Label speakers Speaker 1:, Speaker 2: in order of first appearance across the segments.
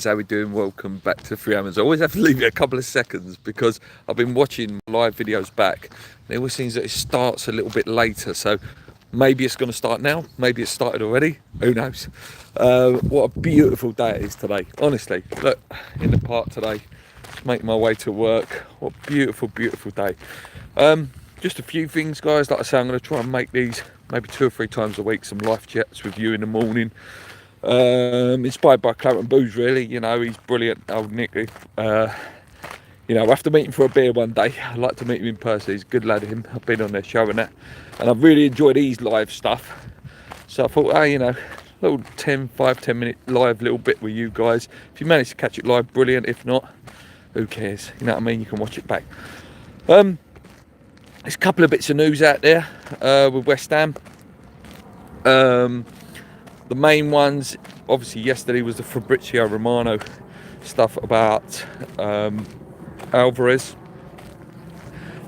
Speaker 1: How we doing? Welcome back to Free Hammers. I always have to leave it a couple of seconds because I've been watching live videos back and it always seems that it starts a little bit later, so maybe it's going to start now, maybe it started already, who knows. What a beautiful day it is today, honestly. Look, in the park today, just making my way to work. What a beautiful day. Just a few things, guys. Like I say, I'm going to try and make these maybe 2 or 3 times a week, some live chats with you in the morning. Inspired by Claret Booze, really. You know, he's brilliant, old Nicky. You know, I have to meet him for a beer one day. I'd like to meet him in person. He's a good lad, him. I've been on their show and that, and I've really enjoyed his live stuff. So I thought, hey, you know, little 10 minute live little bit with you guys. If you manage to catch it live, brilliant. If not, who cares? You know what I mean? You can watch it back. There's a couple of bits of news out there with West Ham. The main ones, obviously, yesterday was the Fabrizio Romano stuff about Alvarez,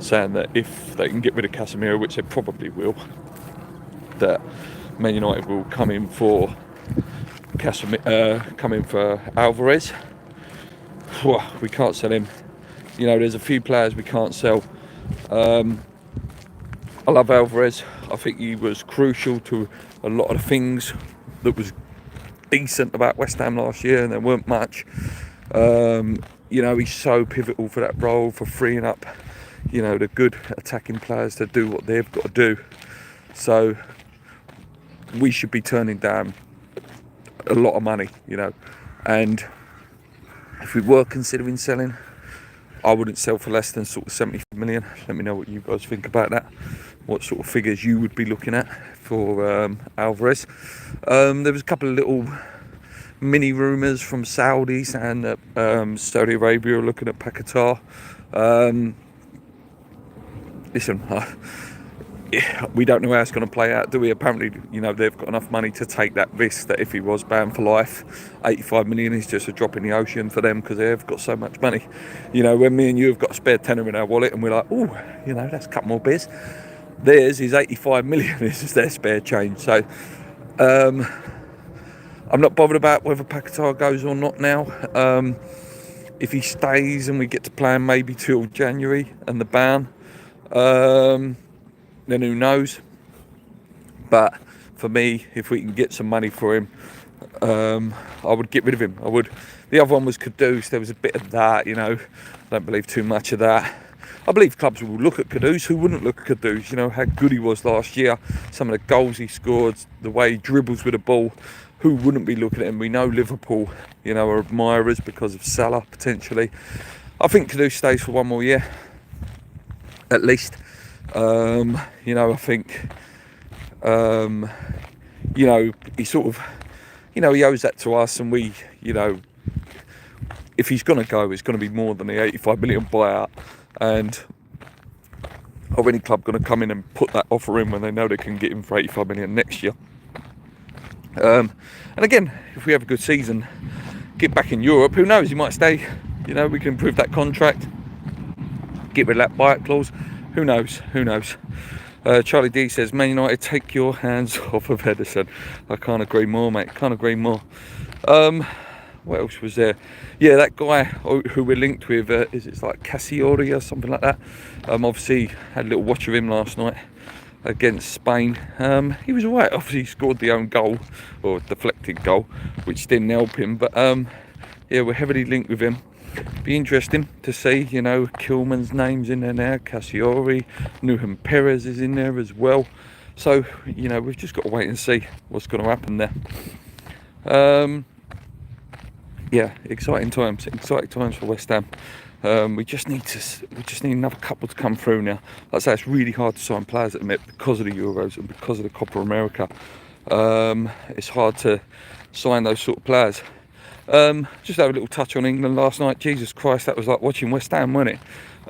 Speaker 1: saying that if they can get rid of Casemiro, which they probably will, that Man United will come in for Alvarez. Well, we can't sell him. You know, there's a few players we can't sell. I love Alvarez. I think he was crucial to a lot of the things that was decent about West Ham last year, and there weren't much. You know, he's so pivotal for that role, for freeing up, you know, the good attacking players to do what they've got to do. So we should be turning down a lot of money, you know. And if we were considering selling, I wouldn't sell for less than sort of 70 million. Let me know what you guys think about that. What sort of figures you would be looking at for Alvarez. There was a couple of little mini rumours from Saudis and Saudi Arabia looking at Paquetá. Listen, we don't know how it's going to play out, do we? Apparently, you know, they've got enough money to take that risk that if he was banned for life, 85 million is just a drop in the ocean for them because they've got so much money. You know, when me and you have got a spare tenner in our wallet and we're like, oh, you know, that's a couple more beers. Theirs is 85 million, this is their spare change. So I'm not bothered about whether Paquetá goes or not now. If he stays and we get to play him maybe till January and the ban, then who knows. But for me, if we can get some money for him, I would get rid of him. I would. The other one was Kudus. There was a bit of that, you know. I don't believe too much of that. I believe clubs will look at Kudus. Who wouldn't look at Kudus? You know, how good he was last year, some of the goals he scored, the way he dribbles with the ball. Who wouldn't be looking at him? We know Liverpool, you know, are admirers because of Salah, potentially. I think Kudus stays for one more year, at least. You know, I think, you know, he sort of, you know, he owes that to us, and we, you know, if he's going to go, it's going to be more than the 85 million buyout. And are any club going to come in and put that offer in when they know they can get him for 85 million next year? And again, if we have a good season, get back in Europe, who knows, he might stay. You know, we can improve that contract, get rid of that buyout clause. Who knows? Charlie D says, Man United, take your hands off of Ederson. I can't agree more, mate. Can't agree more. What else was there? Yeah, that guy who we're linked with, is it like Cassiori or something like that? Obviously, had a little watch of him last night against Spain. He was alright. Obviously, he scored the own goal, or deflected goal, which didn't help him. But yeah, we're heavily linked with him. Be interesting to see, you know, Kilman's name's in there now, Cassiori, Nuham Perez is in there as well. So, you know, we've just got to wait and see what's going to happen there. Yeah, exciting times for West Ham. We just need another couple to come through now. Like I say, it's really hard to sign players at the minute because of the Euros and because of the Copa America. It's hard to sign those sort of players. Just have a little touch on England last night. Jesus Christ, that was like watching West Ham, wasn't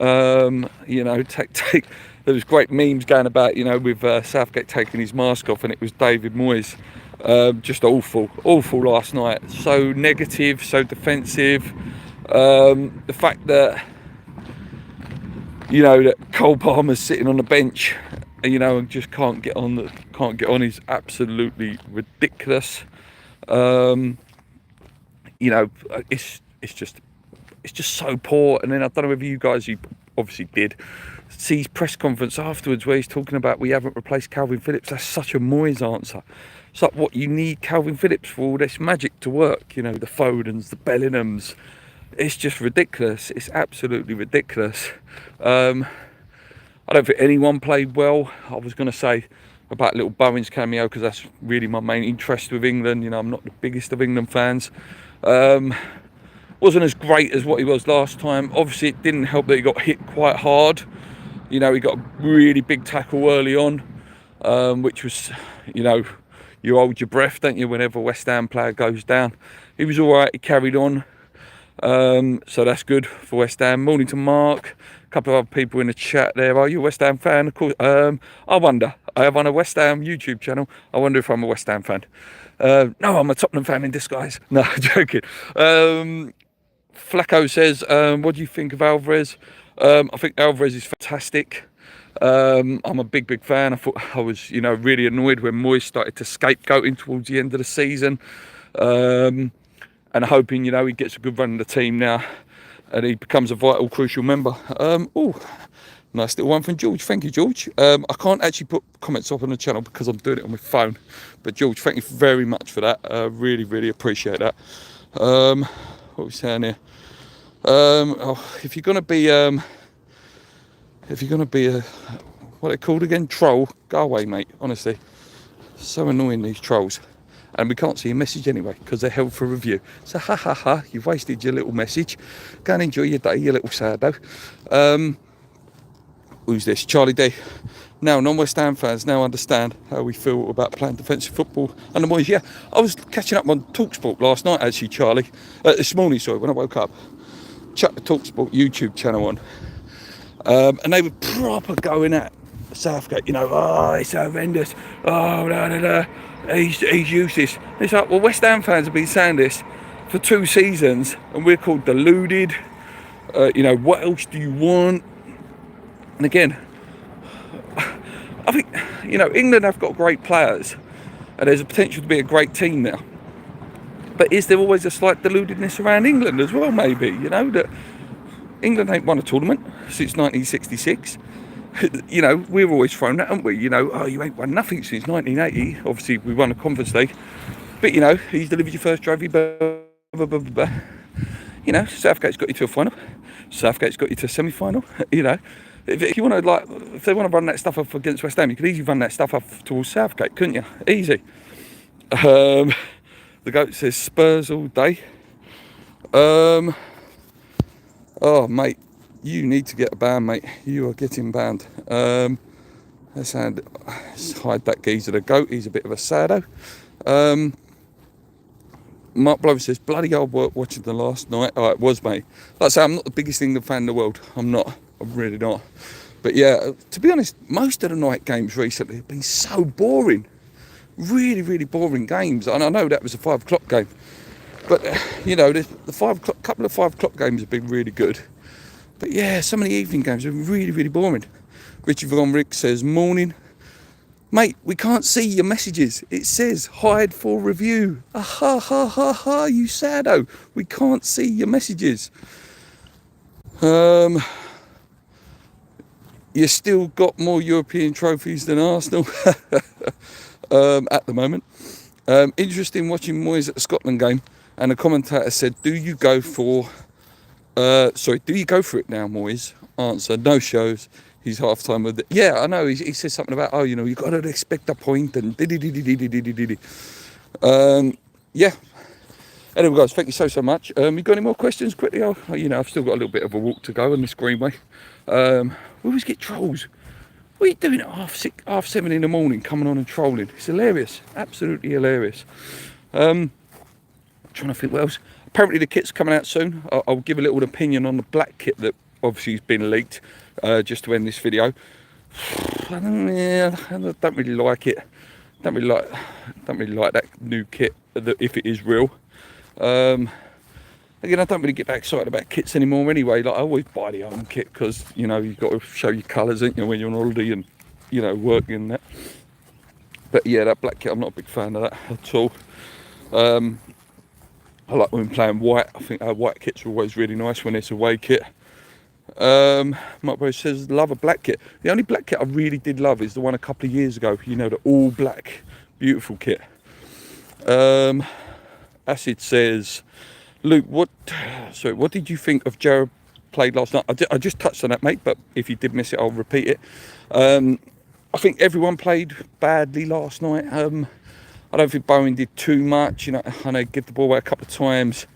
Speaker 1: it? You know, there was great memes going about, you know, with Southgate taking his mask off, and it was David Moyes. Just awful last night. So negative, so defensive. The fact that, you know, that Cole Palmer's sitting on the bench, you know, and just can't get on is absolutely ridiculous. you know, it's just so poor. And then I don't know whether you guys, you obviously did see his press conference afterwards where he's talking about we haven't replaced Calvin Phillips. That's such a Moyes answer. It's like, what, you need Calvin Phillips for all this magic to work, you know, the Fodens, the Bellinghams. It's just ridiculous. It's absolutely ridiculous. I don't think anyone played well. I was going to say about little Bowen's cameo because that's really my main interest with England. You know, I'm not the biggest of England fans. Wasn't as great as what he was last time. Obviously, it didn't help that he got hit quite hard. You know, he got a really big tackle early on, which was, you know, you hold your breath, don't you, whenever a West Ham player goes down. He was all right. He carried on. So that's good for West Ham. Morning to Mark. A couple of other people in the chat there. Are you a West Ham fan? Of course. I wonder. I have on a West Ham YouTube channel. I wonder if I'm a West Ham fan. No, I'm a Tottenham fan in disguise. No, joking. Flacco says, what do you think of Alvarez? I think Alvarez is fantastic. I'm a big fan. I thought I was, you know, really annoyed when Moyes started to scapegoat him towards the end of the season. And hoping, you know, he gets a good run in the team now and he becomes a vital, crucial member. Oh, nice little one from George. Thank you, George. I can't actually put comments up on the channel because I'm doing it on my phone. But George, thank you very much for that. Really appreciate that. What are we saying here? If you're gonna be what they called again, troll, go away, mate. Honestly, so annoying, these trolls. And we can't see a message anyway because they're held for review. So ha, you've wasted your little message. Go and enjoy your day, you little saddo. Who's this? Charlie D. Now, non-West Ham fans now understand how we feel about playing defensive football. And the boys, yeah, I was catching up on TalkSport last night, actually, Charlie. This morning, sorry, when I woke up. Chucked the TalkSport YouTube channel on. And they were proper going at Southgate, you know, oh, it's horrendous. Oh, he's useless. And it's like, well, West Ham fans have been saying this for 2 seasons and we're called deluded. You know, what else do you want? And again, I think, you know, England have got great players and there's a potential to be a great team now. But is there always a slight deludedness around England as well, maybe? You know, that England ain't won a tournament since 1966. You know, we're always thrown that, aren't we? You know, oh, you ain't won nothing since 1980. Obviously, we won a Conference League. But, you know, he's delivered your first trophy, blah, blah, blah, blah. You know, Southgate's got you to a final. Southgate's got you to a semi-final. You know, if you want to, like, if they want to run that stuff up against West Ham, you could easily run that stuff up towards Southgate, couldn't you? Easy. The goat says Spurs all day. Oh, mate, you need to get a ban, mate. You are getting banned. Let's hide that geezer, the goat. He's a bit of a saddo. Mark Blow says, bloody hard work watching the last night. Oh, it was, mate. Like I say, I'm not the biggest England fan in the world. I'm not. I'm really not. But yeah, to be honest, most of the night games recently have been so boring. Really boring games. And I know that was a 5 o'clock game. But, you know, the 5 o'clock, couple of 5 o'clock games have been really good. But yeah, some of the evening games are really boring. Richard Von Rick says, morning. Mate, we can't see your messages. It says, hide for review. Ha, you saddo. We can't see your messages. You still got more European trophies than Arsenal at the moment. Interesting watching Moyes at the Scotland game. And the commentator said, do you go for it now, Moyes? Answer, no shows. He's half time with it. Yeah, I know. He says something about, oh, you know, you got to expect a point and yeah. Anyway, guys, thank you so much. You got any more questions quickly? You know, I've still got a little bit of a walk to go on this greenway. We always get trolls. What are you doing at half 7 in the morning, coming on and trolling? It's hilarious, absolutely hilarious. Trying to think what else. Apparently the kit's coming out soon. I'll give a little opinion on the black kit that obviously has been leaked, just to end this video. I don't really like it. Don't really like that new kit, if it is real. Again, I don't really get that excited about kits anymore anyway. Like, I always buy the own kit because, you know, you've got to show your colours, ain't you, when you're on holiday and, you know, working and that. But yeah, that black kit, I'm not a big fan of that at all. I like when playing white. I think our white kits are always really nice when it's a away kit. Mike Bro says, love a black kit. The only black kit I really did love is the one a couple of years ago, you know, the all black, beautiful kit. Acid says, Luke, what did you think of Jared played last night? I just touched on that, mate, but if you did miss it, I'll repeat it. I think everyone played badly last night. I don't think Bowen did too much. You know, I know he gave the ball away a couple of times.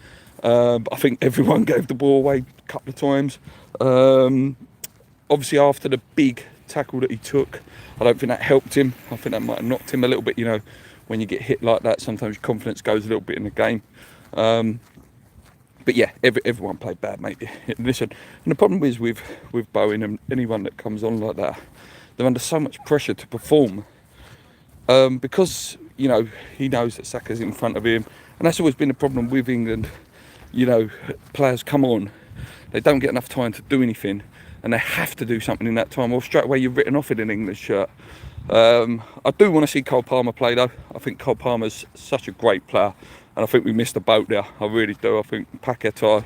Speaker 1: But I think everyone gave the ball away a couple of times. Obviously, after the big tackle that he took, I don't think that helped him. I think that might have knocked him a little bit. You know, when you get hit like that, sometimes your confidence goes a little bit in the game. But yeah, everyone played bad, mate. Listen, and the problem is with Bowen and anyone that comes on like that, they're under so much pressure to perform. Because, you know, he knows that Saka's in front of him. And that's always been the problem with England. You know, players come on, they don't get enough time to do anything. And they have to do something in that time, or straight away you're written off in an England shirt. I do want to see Cole Palmer play, though. I think Cole Palmer's such a great player. And I think we missed the boat there. I really do. I think Paquetá,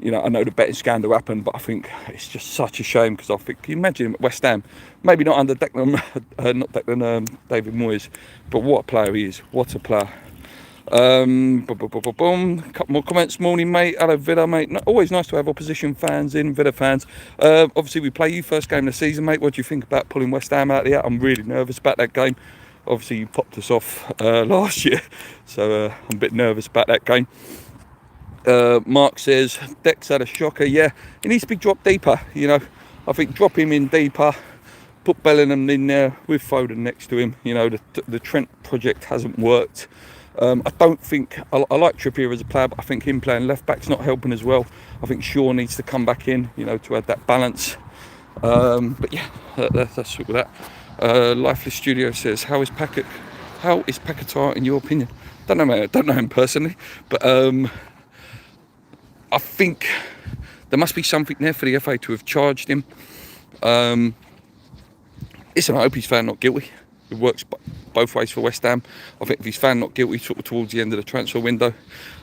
Speaker 1: you know, I know the betting scandal happened, but I think it's just such a shame, because I think, can you imagine him at West Ham? Maybe not under David Moyes, but what a player he is. What a player. Couple more comments. Morning, mate. Hello, Villa, mate. Always nice to have opposition fans in, Villa fans. Obviously, we play you first game of the season, mate. What do you think about pulling West Ham out of the out? I'm really nervous about that game. Obviously, you popped us off last year, so I'm a bit nervous about that game. Mark says, Dex had a shocker. Yeah, he needs to be dropped deeper, you know. I think drop him in deeper, put Bellingham in there with Foden next to him. You know, the Trent project hasn't worked. I don't think, I like Trippier as a player, but I think him playing left back's not helping as well. I think Shaw needs to come back in, you know, to add that balance. But yeah, that's sort of that. Lifeless Studio says, how is Paquetá in your opinion? Don't know, mate. I don't know him personally, but I think there must be something there for the FA to have charged him. Listen, I hope he's found not guilty. It works both ways for West Ham. I think if he's found not guilty sort of towards the end of the transfer window,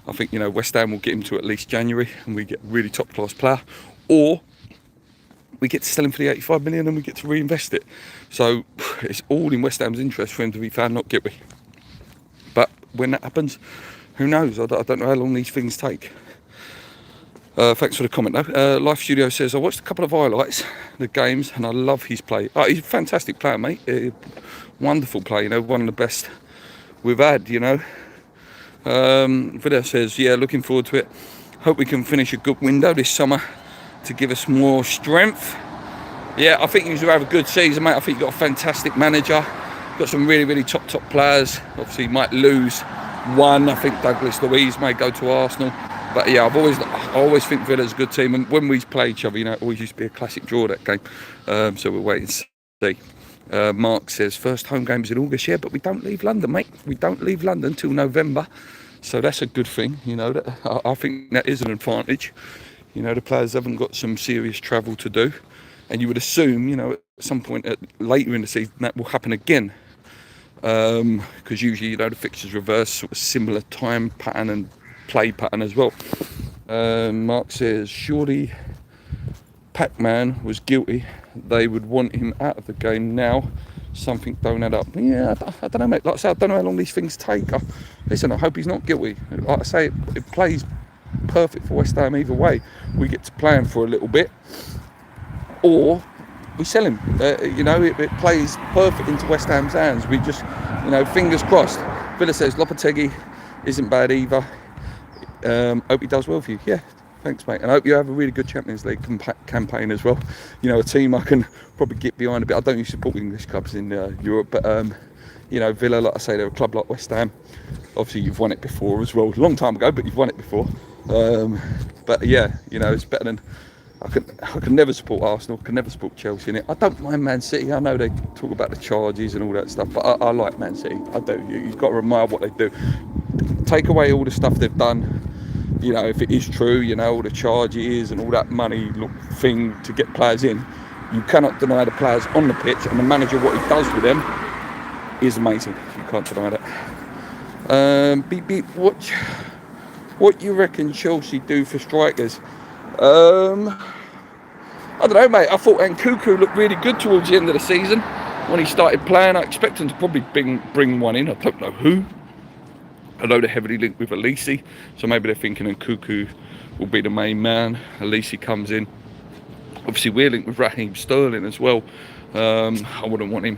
Speaker 1: I think, you know, West Ham will get him to at least January and we get a really top class player, or we get to sell him for the 85 million and we get to reinvest it. So it's all in West Ham's interest for him to be found not guilty. But when that happens, who knows? I don't know how long these things take. Thanks for the comment though. Life Studio says, I watched a couple of highlights, the games, and I love his play. He's a fantastic player, mate. Wonderful player, you know, one of the best we've had, you know. Vida says, yeah, looking forward to it. Hope we can finish a good window this summer to give us more strength. Yeah, I think he's going to have a good season, mate. I think you've got a fantastic manager. Got some really, really top players. Obviously, you might lose one. I think Douglas Luiz may go to Arsenal. But yeah, I always think Villa's a good team. And when we play each other, you know, it always used to be a classic draw, that game. So we'll wait and see. Mark says, first home games in August, yeah, but we don't leave London, mate. We don't leave London till November. So that's a good thing, you know. I think that is an advantage. You know, the players haven't got some serious travel to do. And you would assume, you know, at some point later in the season, that will happen again. Because usually, you know, the fixtures reverse, sort of similar time pattern and play pattern as well. Mark says, surely Pac-Man was guilty. They would want him out of the game now. Something don't add up. Yeah, I don't know, mate. Like I say, I don't know how long these things take. Listen, I hope he's not guilty. Like I say, it plays perfect for West Ham either way. We get to play him for a little bit, or we sell him. You know, it plays perfect into West Ham's hands. We just, you know, fingers crossed. Villa says Lopetegui isn't bad either. Hope he does well for you. Yeah, thanks, mate. And I hope you have a really good Champions League campaign as well. You know, a team I can probably get behind a bit. I don't usually support English clubs in Europe, but you know, Villa, like I say, they're a club like West Ham. Obviously, you've won it before as well. A long time ago, but you've won it before. But yeah, you know, it's better than. I can never support Arsenal. Can never support Chelsea in it. I don't mind Man City. I know they talk about the charges and all that stuff, but I like Man City. I do. You've got to admire what they do. Take away all the stuff they've done. You know, if it is true, you know, all the charges and all that money thing to get players in, you cannot deny the players on the pitch, and the manager, what he does with them is amazing. You can't deny that. Beep, watch What you reckon Chelsea do for strikers? I don't know, mate. I thought Nkuku looked really good towards the end of the season when he started playing. I expect him to probably bring one in. I don't know who. I know they're heavily linked with Elise, so maybe they're thinking Nkuku will be the main man. Elise comes in. Obviously, we're linked with Raheem Sterling as well. I wouldn't want him.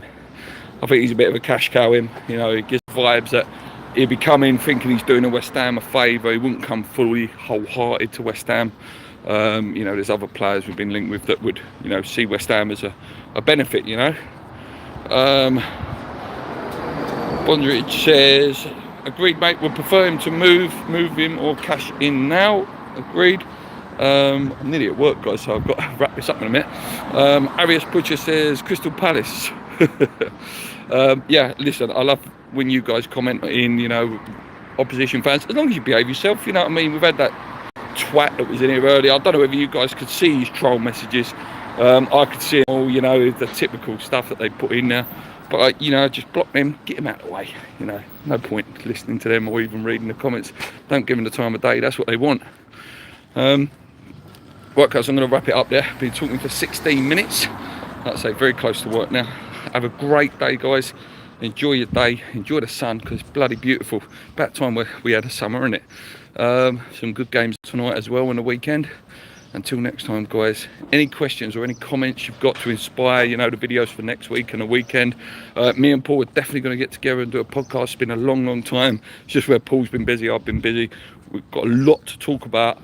Speaker 1: I think he's a bit of a cash cow, him. You know, he gives vibes that he'd be coming thinking he's doing a West Ham a favour. He wouldn't come fully wholehearted to West Ham. You know, there's other players we've been linked with that would, you know, see West Ham as a benefit, you know. Bondrich says, agreed, mate, would prefer him to move him or cash in now. Agreed. I'm nearly at work, guys, so I've got to wrap this up in a minute. Arias Butcher says, Crystal Palace. Yeah, listen, I love when you guys comment in, you know, opposition fans, as long as you behave yourself, you know what I mean. We've had that twat that was in here earlier. I don't know whether you guys could see his troll messages. I could see all, you know, the typical stuff that they put in there, but you know, just block them, get them out of the way. You know, no point listening to them or even reading the comments. Don't give them the time of day. That's what they want. Right, guys, I'm going to wrap it up there. Been talking for 16 minutes. Like I say, very close to work now. Have a great day, guys. Enjoy your day. Enjoy the sun, because it's bloody beautiful. About time we had a summer, isn't it? Some good games tonight as well on the weekend. Until next time, guys, any questions or any comments you've got to inspire, you know, the videos for next week and the weekend, me and Paul are definitely going to get together and do a podcast. It's been a long time. It's just where Paul's been busy, I've been busy. We've got a lot to talk about.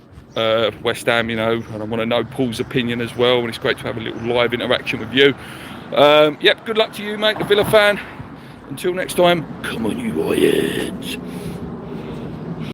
Speaker 1: West Ham, you know, and I want to know Paul's opinion as well, and it's great to have a little live interaction with you. Yep, good luck to you, mate, the Villa fan. Until next time, come on, you Lions.